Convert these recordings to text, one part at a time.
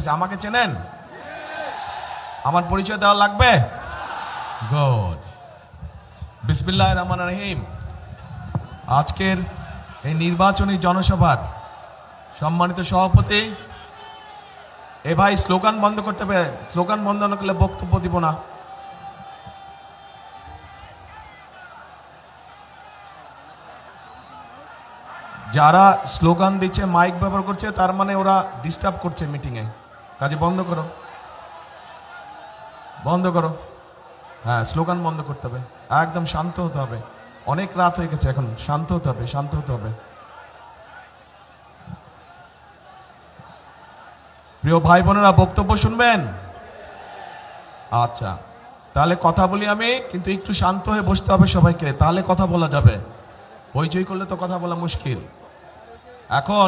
এসেছে। আমাকে চেনেন? আমার পরিচয় দেওয়া লাগবে? গুড। বিসমিল্লাহির রহমানির রহিম। আজকের এই নির্বাচনী জনসভার সম্মানিত সভাপতি, এ ভাই স্লোগান বন্ধ করতে হবে, স্লোগান বন্ধ না করলে বক্তব্য দিব না। যারা স্লোগান দিচ্ছে, মাইক ব্যবহার করছে, তার মানে ওরা ডিস্টার্ব করছে মিটিংয়ে। কাজে বন্ধ করো, বন্ধ করো। হ্যাঁ, স্লোগান বন্ধ করতে হবে, একদম শান্ত হতে হবে। অনেক রাত হয়ে গেছে, এখন শান্ত হতে হবে, শান্ত হতে হবে। প্রিয় ভাই বোনেরা, বক্তব্য শুনবেন? আচ্ছা, তাহলে কথা বলি আমি, কিন্তু একটু শান্ত হয়ে বসতে হবে সবাইকে, তাহলে কথা বলা যাবে। হইচই করলে তো কথা বলা মুশকিল। এখন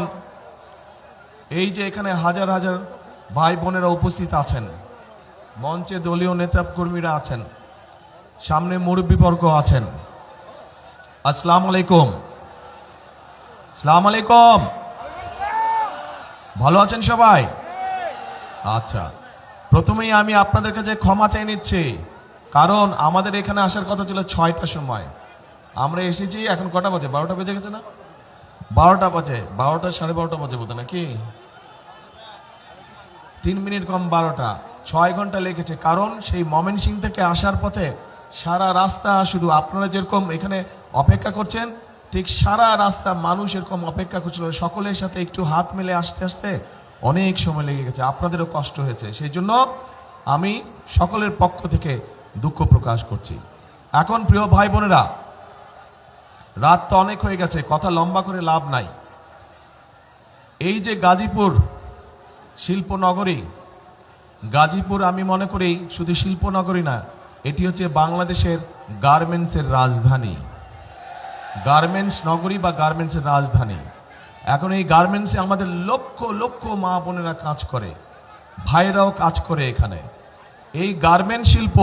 এই যে এখানে হাজার হাজার ভাই বোনেরা উপস্থিত আছেন, মঞ্চে দলীয় নেতা কর্মীরা আছেন, সামনে মুরব্বীবর্গ আছেন। আসসালামু আলাইকুম। আসসালামু আলাইকুম। ভালো আছেন সবাই? আচ্ছা, প্রথমেই আমি আপনাদের কাছে ক্ষমা চাই নিচ্ছি, কারণ আমাদের এখানে আসার কথা ছিল 6টার সময়। আমরা এসেছি এখন কটা বাজে? 12টা বেজে গেছে না? 12টা বাজে, 12টা 12:30 বাজে বোধ নাকি? 3 মিনিট কম 12টা, 6 ঘন্টা লেগেছে। কারণ সেই ময়মনসিংহ থেকে আসার পথে সারা রাস্তা শুধু আপনারা যেরকম এখানে অপেক্ষা করছেন, ঠিক সারা রাস্তা মানুষ এরকম অপেক্ষা করছিল। সকলের সাথে একটু হাত মেলে আসতে আসতে অনেক সময় লেগে গেছে, আপনাদেরও কষ্ট হয়েছে। সেই জন্য আমি সকলের পক্ষ থেকে দুঃখ প্রকাশ করছি। এখন প্রিয় ভাই বোনেরা, রাত তো অনেক হয়ে গেছে, কথা লম্বা করে লাভ নাই। এই যে গাজীপুর শিল্পনগরী, গাজীপুর আমি মনে করি শুধু শিল্পনগরী না, এটি হচ্ছে বাংলাদেশের গার্মেন্টসের রাজধানী, গার্মেন্টস নগরী বা গার্মেন্টসের রাজধানী। এখন এই গার্মেন্টসে আমাদের লক্ষ লক্ষ মা বোনেরা কাজ করে, ভাইরাও কাজ করে এখানে। এই গার্মেন্ট শিল্প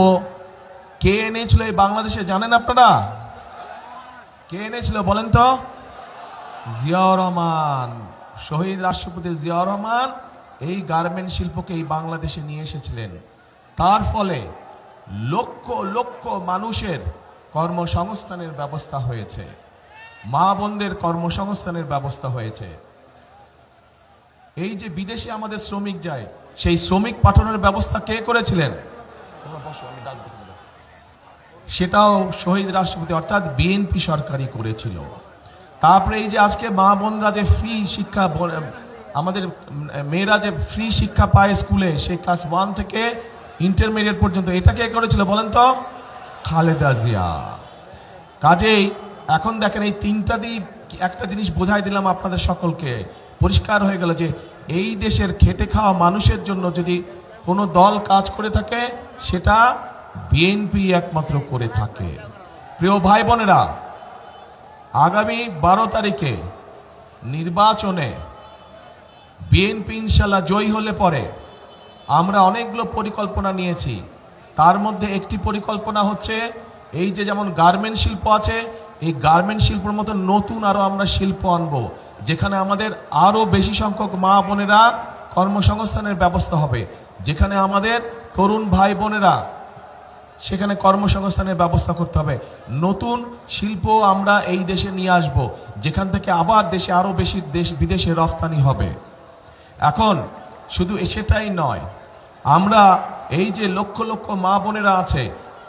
কে এনেছিল এই বাংলাদেশে জানেন আপনারা? কে এনেছিল বলেন তো? জিয়াউর রহমান, শহীদ রাষ্ট্রপতি জিয়াউর রহমান এই গার্মেন্ট শিল্পকে এই বাংলাদেশে নিয়ে এসেছিলেন। তার ফলে লক্ষ লক্ষ মানুষের কর্মসংস্থানের ব্যবস্থা হয়েছে, মা বোনদের কর্মসংস্থানের ব্যবস্থা হয়েছে। এই যে বিদেশে আমাদের শ্রমিক যায়, সেই শ্রমিক পাঠানোর ব্যবস্থা কে করেছিলেন? সেটাও শহীদ রাষ্ট্রপতি অর্থাৎ বিএনপি সরকারই করেছিল। তারপরে এই যে আজকে মা বোনরা যে ফ্রি শিক্ষা, আমাদের মেয়েরা যে ফ্রি শিক্ষা পায় স্কুলে, সেই ক্লাস 1 থেকে ইন্টারমিডিয়েট পর্যন্ত, এটা কে করেছিল বলেন তো? খালেদা জিয়া। কাজেই এখন দেখেন, এই 3টা দিয়ে একটা জিনিস বোঝাই দিলাম আপনাদের সকলকে, পরিষ্কার হয়ে গেল যে এই দেশের খেটে খাওয়া মানুষের জন্য যদি কোনো দল কাজ করে থাকে, সেটা বিএনপি একমাত্র করে থাকে। প্রিয় ভাই বোনেরা, আগামী 12 তারিখে নির্বাচনে বিএনপি ইনশাল্লাহ জয়ী হলে পরে আমরা অনেকগুলো পরিকল্পনা নিয়েছি। তার মধ্যে একটি পরিকল্পনা হচ্ছে এই যে যেমন গার্মেন্ট শিল্প আছে, এই গার্মেন্ট শিল্পের মতো নতুন আরো আমরা শিল্প আনবো, যেখানে আমাদের আরো বেশি সংখ্যক মা বোনেরা কর্মসংস্থানের ব্যবস্থা হবে, যেখানে আমাদের তরুণ ভাই বোনেরা সেখানে কর্মসংস্থানের ব্যবস্থা করতে হবে। নতুন শিল্প আমরা এই দেশে নিয়ে আসব, যেখান থেকে আবার দেশে আরো বেশি বিদেশে রফতানি হবে। এখন শুধু সেটাই নয়, আমরা এই যে লক্ষ লক্ষ মা বোনেরা আছে,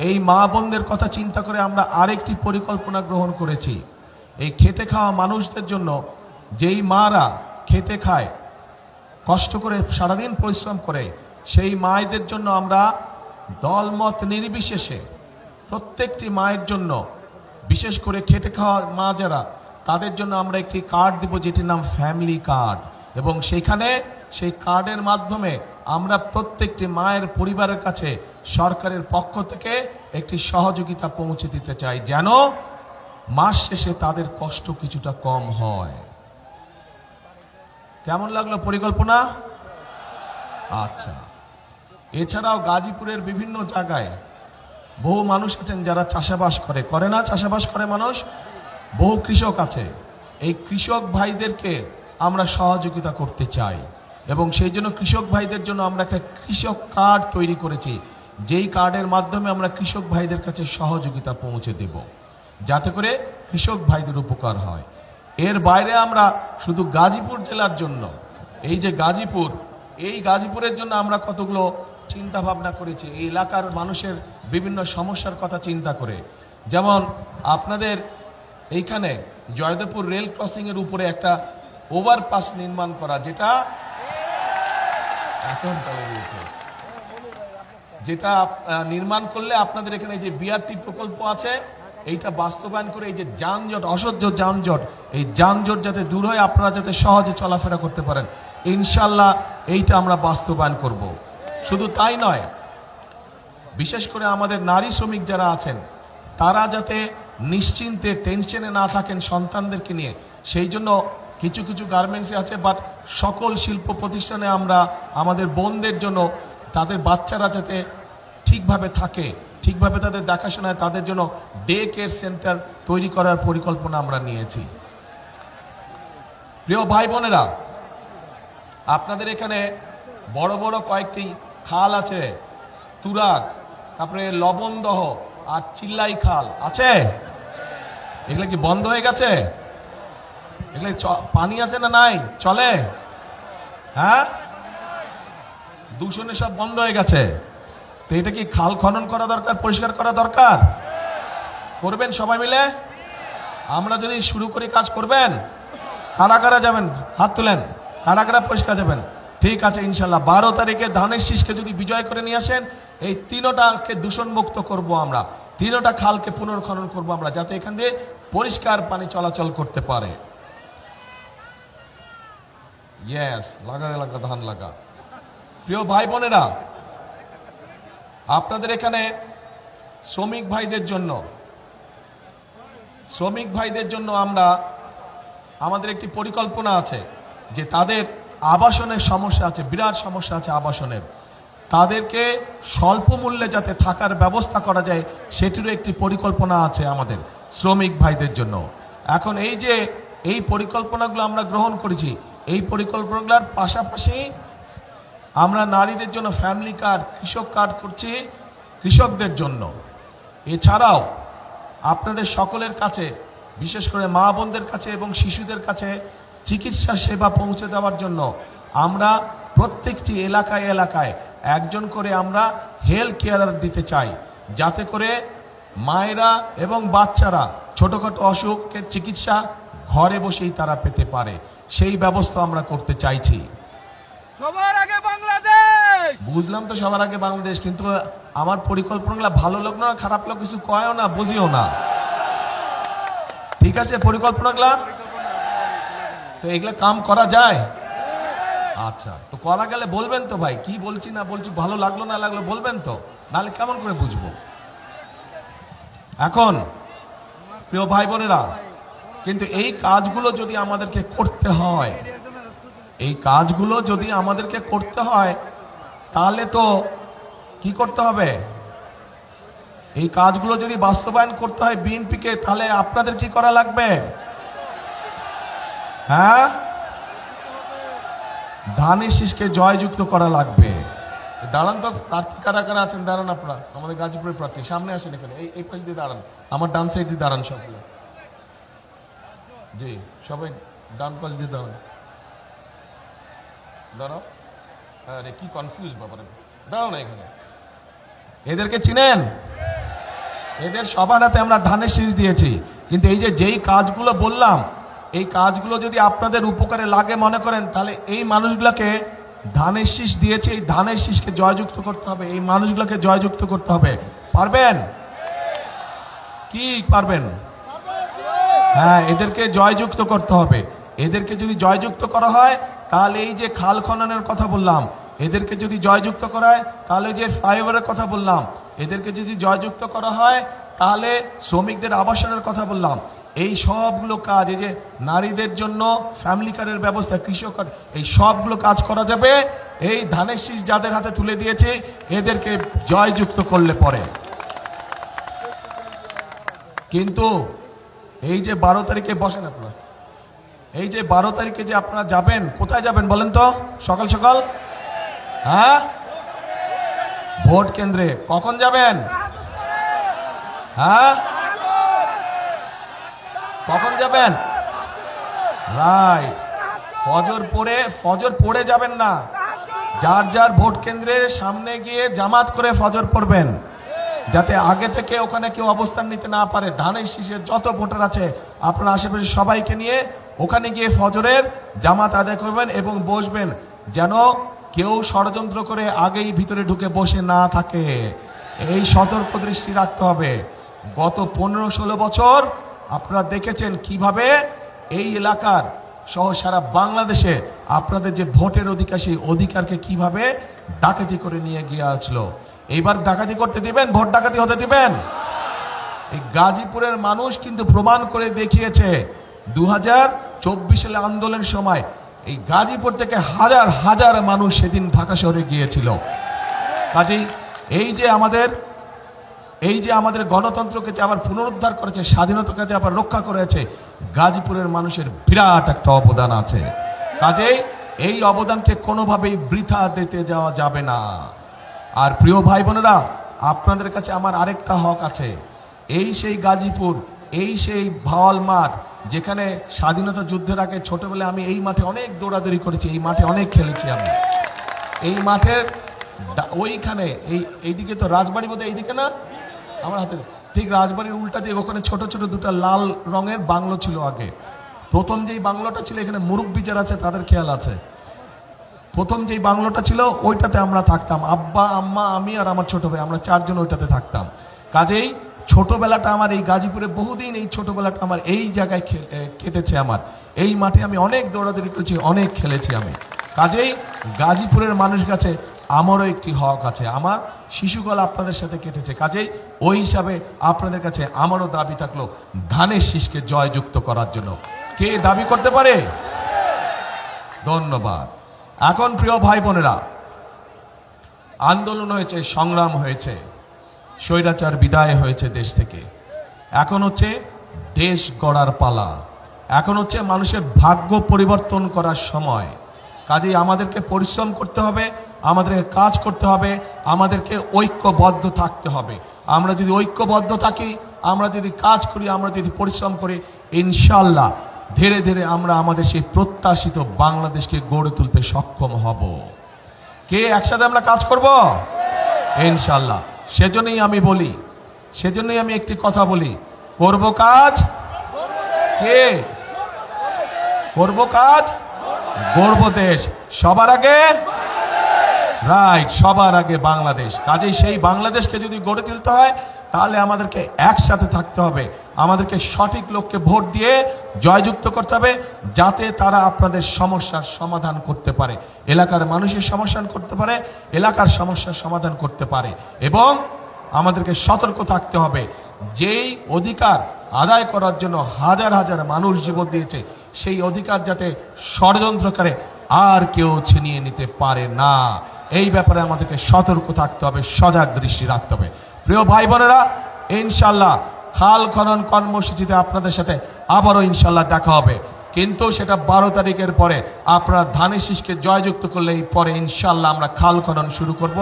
এই মা বোনদের কথা চিন্তা করে আমরা আরেকটি পরিকল্পনা গ্রহণ করেছি। এই খেটে খাওয়া মানুষদের জন্য, যেই মারা খেতে খায়, কষ্ট করে সারাদিন পরিশ্রম করে, সেই মায়েদের জন্য আমরা দলমত নির্বিশেষে প্রত্যেকটি মায়ের জন্য, বিশেষ করে খেটে খাওয়া মা যারা, তাদের জন্য আমরা একটি কার্ড দিব, যেটির নাম ফ্যামিলি কার্ড। এবং সেখানে সেই কার্ডের মাধ্যমে আমরা প্রত্যেকটি মায়ের পরিবারের কাছে সরকারের পক্ষ থেকে একটি সহযোগিতা পৌঁছে দিতে চাই, যেন মাস শেষে তাদের কষ্ট কিছুটা কম হয়। কেমন লাগলো পরিকল্পনা? আচ্ছা, এছাড়াও গাজীপুরের বিভিন্ন জায়গায় বহু মানুষ আছেন যারা চাষাবাস করে না? চাষাবাস করে মানুষ, বহু কৃষক আছে। এই কৃষক ভাইদেরকে আমরা সহযোগিতা করতে চাই। এবং সেই জন্য কৃষক ভাইদের জন্য আমরা একটা কৃষক কার্ড তৈরি করেছি, যেই কার্ডের মাধ্যমে আমরা কৃষক ভাইদের কাছে সহযোগিতা পৌঁছে দেব, যাতে করে কৃষক ভাইদের উপকার হয়। এর বাইরে আমরা শুধু গাজীপুর জেলার জন্য, এই যে গাজীপুর, এই গাজীপুরের জন্য আমরা কতগুলো চিন্তা ভাবনা করেছি এই এলাকার মানুষের বিভিন্ন সমস্যার কথা চিন্তা করে। যেমন আপনাদের এইখানে জয়দেবপুর রেল ক্রসিং এর উপরে একটা ওভারপাস নির্মাণ করা, যেটা নির্মাণ করলে আপনাদের এখানে যে বিআরটি প্রকল্প আছে এইটা বাস্তবায়ন করে এই যে যানজট, অসহ্য যানজট, এই যানজট যাতে দূর হয়, আপনারা যাতে সহজে চলাফেরা করতে পারেন, ইনশাল্লাহ এইটা আমরা বাস্তবায়ন করব। শুধু তাই নয়, বিশেষ করে আমাদের নারী শ্রমিক যারা আছেন তারা যাতে নিশ্চিন্তে টেনশনে না থাকেন সন্তানদেরকে নিয়ে, সেই জন্য কিছু কিছু গার্মেন্টসে আছে, বাট সকল শিল্প প্রতিষ্ঠানে আমরা আমাদের বোনদের জন্য তাদের বাচ্চারা যাতে ঠিকভাবে থাকে, ঠিকভাবে তাদের দেখাশোনায়, তাদের জন্য ডে কেয়ার সেন্টার তৈরি করার পরিকল্পনা আমরা নিয়েছি। প্রিয় ভাই বোনেরা, আপনাদের এখানে বড় বড় কয়েকটি খাল আছে, তুরাগ, তারপরে লবণদহ আর চিল্লাই খাল আছে। এগুলো কি বন্ধ হয়ে গেছে? এগুলো পানি আছে না নাই? চলে? হ্যাঁ, দূষণে সব বন্ধ হয়ে গেছে। তো এটা কি খাল খনন করা দরকার, পরিষ্কার করা দরকার? করবেন সবাই মিলে? আমরা যদি শুরু করি কাজ, করবেন? কারা কারা যাবেন? হাত তুলেন। কারা কারা পরিষ্কার যাবেন? ঠিক আছে, ইনশাল্লাহ 12 তারিখে ধানের শীষকে যদি বিজয় করে নিয়ে আসেন, এই তিনটাকে দূষণ মুক্ত করব আমরা, তিনটা খালকে পুনর্খনন করব আমরা, যাতে এখান দিয়ে পরিষ্কার পানি চলাচল করতে পারে। ইয়েস, লাগা লাগা ধান লাগা। প্রিয় ভাই বোনেরা, আপনাদের এখানে শ্রমিক ভাইদের জন্য আমরা, আমাদের একটি পরিকল্পনা আছে যে তাদের আবাসনের সমস্যা আছে, বিরাট সমস্যা আছে আবাসনের, তাদেরকে স্বল্প মূল্যে যাতে থাকার ব্যবস্থা করা যায় সেটিরও একটি পরিকল্পনা আছে আমাদের শ্রমিক ভাইদের জন্য। এখন এই যে এই পরিকল্পনাগুলো আমরা গ্রহণ করেছি, এই পরিকল্পনাগুলোর পাশাপাশি আমরা নারীদের জন্য ফ্যামিলি কার্ড, কৃষক কার্ড করছি কৃষকদের জন্য। এছাড়াও আপনাদের সকলের কাছে, বিশেষ করে মা বোনদের কাছে এবং শিশুদের কাছে চিকিৎসা সেবা পৌঁছে দেওয়ার জন্য আমরা প্রত্যেকটি এলাকায় এলাকায় একজন করে আমরা হেলথ কেয়ারার দিতে চাই, যাতে করে মায়েরা এবং বাচ্চারা ছোটখাটো অসুখের চিকিৎসা ঘরে বসেই তারা পেতে পারে, সেই ব্যবস্থা আমরা করতে চাইছি। সবার আগে বাংলাদেশ। বুঝলাম তো, সবার আগে বাংলাদেশ, কিন্তু আমার পরিকল্পনাগুলো ভালো লোক না খারাপ লোক কিছু কয়ও না, বুঝিও না। ঠিক আছে, পরিকল্পনাগুলা তো এগুলা কাম করা যায়। আচ্ছা, তো করা গেলে বলবেন তো ভাই, কি বলছি না বলছি, ভালো লাগলো না লাগলো বলবেন তো, নাহলে কেমন করে বুঝবো। এখন প্রিয় ভাই বোনেরা, কিন্তু এই কাজগুলো যদি আমাদেরকে করতে হয়, এই কাজগুলো যদি আমাদেরকে করতে হয়, তাহলে তো কি করতে হবে? এই কাজগুলো যদি বাস্তবায়ন করতে হয় বিএনপিকে, তাহলে আপনাদের কি করা লাগবে? হ্যাঁ, ধানের শীষকে জয়যুক্ত করা লাগবে। দাঁড়ান তো, প্রার্থী কারা কারা আছেন দাঁড়ান, আপনারা আমাদের গাজীপুরের প্রার্থী সামনে আসেন, এখানে এই পাশ দিয়ে দাঁড়ান, আমার ডান সাইড দিয়ে দাঁড়ান সবগুলো। জি, সবাই ডান পাশ দিয়ে দাঁড়ান, দাঁড়াও। আরে কি কনফিউজ ব্যাপারে, দাঁড়াও না এখানে। এদেরকে চিনেন? এদের সবার হাতে আমরা ধানের শীষ দিয়েছি, কিন্তু এই যে যেই কাজগুলো বললাম, এই কাজগুলো যদি আপনাদের উপকারে লাগে মনে করেন, তাহলে এই মানুষগুলোকে ধানের শীষ দিয়েছে, এই ধানের শীষকে জয়যুক্ত করতে হবে, এই মানুষগুলোকে জয়যুক্ত করতে হবে। পারবেন কি? পারবেন? হ্যাঁ, এদেরকে জয়যুক্ত করতে হবে। এদেরকে যদি জয়যুক্ত করা হয়, তাহলে এই যে খাল খননের কথা বললাম, এদেরকে যদি জয়যুক্ত করা হয়, তাহলে যে ফ্লাইওভারের কথা বললাম, এদেরকে যদি জয়যুক্ত করা হয়, তাহলে শ্রমিকদের আবাসনের কথা বললাম, এই সবগুলো কাজ, এই যে নারীদের জন্য ফ্যামিলি কার্ডের ব্যবস্থা, কৃষক কার্ড, এই সবগুলো কাজ করা যাবে এই ধানের শীষ যাদের হাতে তুলে দিয়েছে এদেরকে জয়যুক্ত করলে পরে। কিন্তু এই যে 12 তারিখে বসেন আপনারা, এই যে 12 তারিখে যে আপনারা যাবেন, কোথায় যাবেন বলেন তো? সকাল সকাল, হ্যাঁ, ভোট কেন্দ্রে। কখন যাবেন? হ্যাঁ, কখন যাবেন? রাইট, ফজর পড়ে যাবেন না, যার যার ভোট কেন্দ্রের সামনে গিয়ে জামাত করে ফজর পড়বেন, যাতে আগে থেকে ওখানে কেউ অবস্থান নিতে না পারে। ধানের শীষের যত ভোটার আছে আপনার আশেপাশে সবাইকে নিয়ে ওখানে গিয়ে ফজরের জামাত আদায় করবেন এবং বসবেন, যেন কেউ ষড়যন্ত্র করে আগেই ভিতরে ঢুকে বসে না থাকে। এই সতর্ক দৃষ্টি রাখতে হবে। গত 15-16 বছর আপনারা দেখেছেন কিভাবে এই এলাকার সহ সারা বাংলাদেশে আপনাদের যে ভোটের অধিকার, সেই অধিকারকে কিভাবে ডাকাতি করে নিয়ে গিয়ে আসলো। এইবার ডাকাতি করতে দিবেন? ভোট ডাকাতি হতে দিবেন? এই গাজীপুরের মানুষ কিন্তু প্রমাণ করে দেখিয়েছে 2024 সালে আন্দোলনের সময় এই গাজীপুর থেকে হাজার হাজার মানুষ সেদিন ঢাকা শহরে গিয়েছিল। কাজেই এই যে আমাদের গণতন্ত্রকে যে আবার পুনরুদ্ধার করেছে, স্বাধীনতাকে যে আবার রক্ষা করেছে, গাজীপুরের মানুষের বিরাট একটা অবদান আছে। কাজেই এই অবদানকে কোনোভাবেই বৃথা দিতে যাওয়া যাবে না। আর প্রিয় ভাই বোনেরা, আপনাদের কাছে আমার আরেকটা হক আছে। এই সেই গাজীপুর, এই সেই ভাওয়াল মাঠ, যেখানে স্বাধীনতা যুদ্ধের আগে ছোটবেলায় আমি এই মাঠে অনেক দৌড়াদৌড়ি করেছি, এই মাঠে অনেক খেলেছি আমি। এই মাঠের ওইখানে এইদিকে তো রাজবাড়ি, বোধহয় এইদিকে না, আমার হাতে ঠিক রাজবাড়ির উল্টা দিয়ে ওখানে ছোট ছোট দুটো লাল রঙের বাংলো ছিল আগে। প্রথম যেই বাংলোটা ছিল, এখানে মুরব্বী যারা আছে তাদের খেয়াল আছে, প্রথম যেই বাংলোটা ছিল ওইটাতে আমরা থাকতাম, আব্বা আম্মা আমি আর আমার ছোট ভাই, আমরা 4 জন ওইটাতে থাকতাম। কাজেই ছোটবেলাটা আমার এই গাজীপুরে, বহুদিন এই ছোটবেলাটা আমার এই জায়গায় কেটেছে। আমার এই মাঠে আমি অনেক দৌড়াদৌড়ি করেছি, অনেক খেলেছি আমি। কাজেই গাজীপুরের মানুষের কাছে আমারও একটি হক আছে। আমার শিশুকাল আপনাদের সাথে কেটেছে, কাজেই ওই হিসাবে আপনাদের কাছে আমারও দাবি থাকলো ধানের শীষকে জয়যুক্ত করার জন্য। কে দাবি করতে পারে? ধন্যবাদ। এখন প্রিয় ভাই বোনেরা, আন্দোলন হয়েছে, সংগ্রাম হয়েছে, স্বৈরাচার বিদায় হয়েছে দেশ থেকে। এখন হচ্ছে দেশ গড়ার পালা, এখন হচ্ছে মানুষের ভাগ্য পরিবর্তন করার সময়। কাজেই আমাদেরকে পরিশ্রম করতে হবে, আমাদেরকে কাজ করতে হবে, আমাদেরকে ঐক্যবদ্ধ থাকতে হবে। আমরা যদি ঐক্যবদ্ধ থাকি, আমরা যদি কাজ করি, আমরা যদি পরিশ্রম করি, ইনশাল্লাহ ধীরে ধীরে আমরা আমাদের সেই প্রত্যাশিত বাংলাদেশকে গড়ে তুলতে সক্ষম হব। কে একসাথে আমরা কাজ করব? ইনশাল্লাহ। সেজন্যই আমি বলি, সেজন্যই আমি একটি কথা বলি, করব কাজ, কে করব কাজ, গড়ব দেশ। সবার আগে, রাইট, সবার আগে বাংলাদেশ। কাজেই সেই বাংলাদেশকে যদি গড়ে তুলতে হয়, তাহলে আমাদেরকে একসাথে থাকতে হবে, আমাদেরকে সঠিক লোককে ভোট দিয়ে জয়যুক্ত করতে হবে, যাতে তারা আপনাদের সমস্যার সমাধান করতে পারে, এলাকার মানুষের সমস্যা করতে পারে, এলাকার সমস্যার সমাধান করতে পারে। এবং আমাদেরকে সতর্ক থাকতে হবে, যেই অধিকার আদায় করার জন্য হাজার হাজার মানুষ জীবন দিয়েছে, সেই অধিকার যাতে ষড়যন্ত্রকারে আর কেউ ছিনিয়ে নিতে পারে না। এই ব্যাপারে আমাদেরকে সতর্ক থাকতে হবে, সজাগ দৃষ্টি রাখতে হবে। প্রিয় ভাই বোনেরা, ইনশাল্লাহ খাল খনন কর্মসূচিতে আপনাদের সাথে আবারও ইনশাল্লাহ দেখা হবে, কিন্তু সেটা 12 তারিখের পরে। আপনারা ধানের শীষকে জয়যুক্ত করলেই পরে ইনশাল্লাহ আমরা খাল খনন শুরু করব।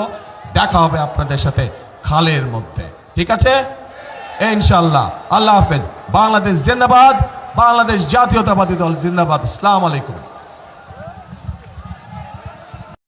দেখা হবে আপনাদের সাথে খালের মধ্যে, ঠিক আছে? ইনশাল্লাহ। আল্লাহ হাফেজ। বাংলাদেশ জিন্দাবাদ, বাংলাদেশ জাতীয়তাবাদী দল জিন্দাবাদ। আসসালামু আলাইকুম।